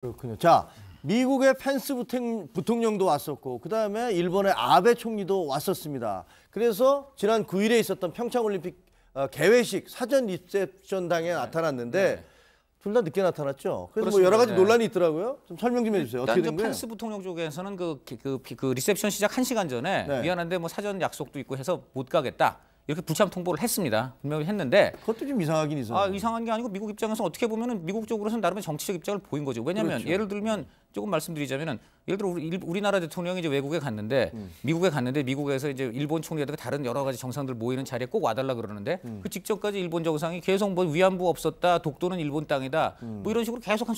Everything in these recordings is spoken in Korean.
그렇군요. 자, 미국의 펜스 부통령도 왔었고, 그 다음에 일본의 아베 총리도 왔었습니다. 그래서 지난 9일에 있었던 평창올림픽 개회식 사전 리셉션 당에 나타났는데 둘 다 늦게 나타났죠. 그래서 뭐 여러 가지 논란이 있더라고요. 좀 설명 좀 해주세요. 어떻게 된 거예요? 펜스 부통령 쪽에서는 그 리셉션 시작 1시간 전에 미안한데 뭐 사전 약속도 있고 해서 못 가겠다. 이렇게 불참 통보를 했습니다. 분명히 했는데 그것도 좀 이상하긴 이상해요. 이상한 게 아니고 미국 입장에서 어떻게 보면은 미국 쪽으로서는 나름의 정치적 입장을 보인 거죠. 왜냐하면 그렇죠. 예를 들면 조금 말씀드리자면은 예를 들어 우리나라 대통령이 이제 외국에 갔는데 미국에 갔는데 미국에서 이제 일본 총리라든가 다른 여러 가지 정상들 모이는 자리에 꼭 와달라 그러는데 그 직전까지 일본 정상이 계속 뭐 위안부 없었다, 독도는 일본 땅이다, 뭐 이런 식으로 계속 한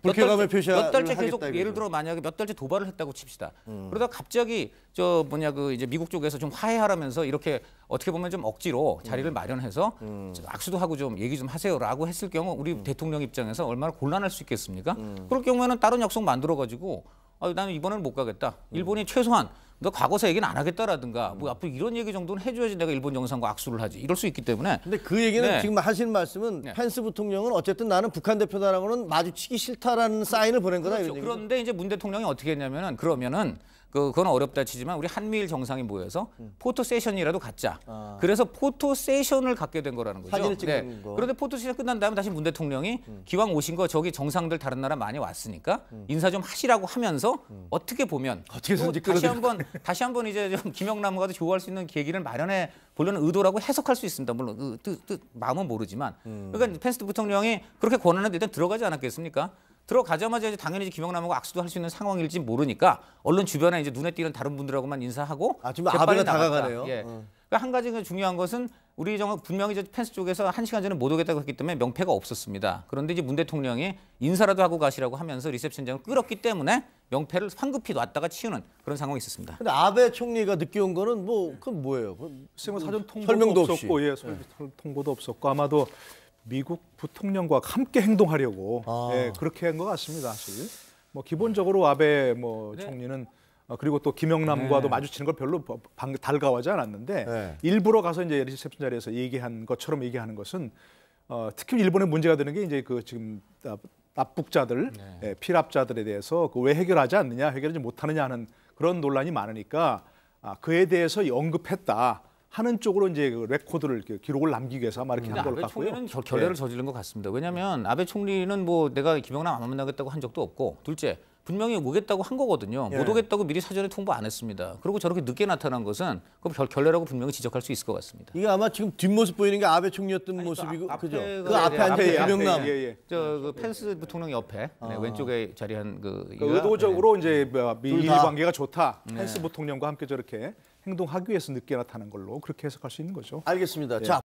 몇 달째 계속 예를 들어 만약에 몇 달째 도발을 했다고 칩시다. 그러다 갑자기 이제 미국 쪽에서 좀 화해하라면서 이렇게 어떻게 보면 좀 억지로 자리를 마련해서 악수도 하고 좀 얘기 좀 하세요라고 했을 경우 우리 대통령 입장에서 얼마나 곤란할 수 있겠습니까? 그럴 경우에는 다른 약속 만들어가지고 나는 이번에는 못 가겠다. 일본이 최소한 너 과거사 얘기는 안 하겠다라든가 뭐 앞으로 이런 얘기 정도는 해줘야지 내가 일본 정상과 악수를 하지. 이럴 수 있기 때문에. 근데 그 얘기는 지금 하시는 말씀은 펜스 부통령은 어쨌든 나는 북한 대표단하고는 마주치기 싫다라는 사인을 보낸 거다. 그렇죠. 그런데 이제 문 대통령이 어떻게 했냐면은 그러면은 그건 어렵다 치지만 우리 한미일 정상이 모여서 포토 세션이라도 갖자. 그래서 포토 세션을 갖게 된 거라는 거죠. 사진을 찍는 거. 그런데 포토 세션 끝난 다음에 다시 문 대통령이 기왕 오신 거 저기 정상들 다른 나라 많이 왔으니까 인사 좀 하시라고 하면서 어떻게 보면 다시 한번 이제 좀 김영남과도 조우할 수 있는 계기를 마련해 보려는 의도라고 해석할 수 있습니다. 물론 마음은 모르지만. 그러니까 펜스 부통령이 그렇게 권하는데 일단 들어가지 않았겠습니까? 들어가자마자 이제 당연히 김영남하고 악수도 할 수 있는 상황일지 모르니까 얼른 주변에 이제 눈에 띄는 다른 분들하고만 인사하고 지금 아베가 다가가네요. 그러니까 한 가지 중요한 것은 우리 분명히 이제 펜스 쪽에서 1시간 전에 못 오겠다고 했기 때문에 명패가 없었습니다. 그런데 이제 문 대통령이 인사라도 하고 가시라고 하면서 리셉션장을 끌었기 때문에 명패를 황급히 놨다가 치우는 그런 상황이 있었습니다. 근데 아베 총리가 늦게 온 거는 그건 뭐예요? 사전 통보도 설명도 없었고, 통보도 없었고 아마도 미국 부통령과 함께 행동하려고 그렇게 한 것 같습니다. 사실 뭐 기본적으로 아베 총리는 그리고 또 김영남과도 마주치는 걸 별로 달가워하지 않았는데 일부러 가서 이제 리셉션 자리에서 얘기한 것처럼 얘기하는 것은 특히 일본에 문제가 되는 게 이제 지금 납북자들, 피랍자들에 대해서 왜 해결하지 않느냐, 해결하지 못하느냐 하는 그런 논란이 많으니까 그에 대해서 언급했다 하는 쪽으로 이제 레코드를 기록을 남기기 위해서 아마 이렇게 한 걸 같고요. 아베 총리는 결례를 저지른 것 같습니다. 왜냐하면 아베 총리는 내가 김영남 안 만나겠다고 한 적도 없고, 둘째 분명히 오겠다고 한 거거든요. 못 오겠다고 미리 사전에 통보 안 했습니다. 그리고 저렇게 늦게 나타난 것은 결례라고 분명히 지적할 수 있을 것 같습니다. 이게 아마 지금 뒷모습 보이는 게 아베 총리였던 모습이고, 그죠? 그 앞에 앉아 김영남, 그 펜스 부통령 옆에 왼쪽에 자리한 의도적으로 이제 미일 관계가 좋다. 펜스 부통령과 함께 저렇게 행동하기 위해서 늦게 나타난 걸로 그렇게 해석할 수 있는 거죠. 알겠습니다. 자.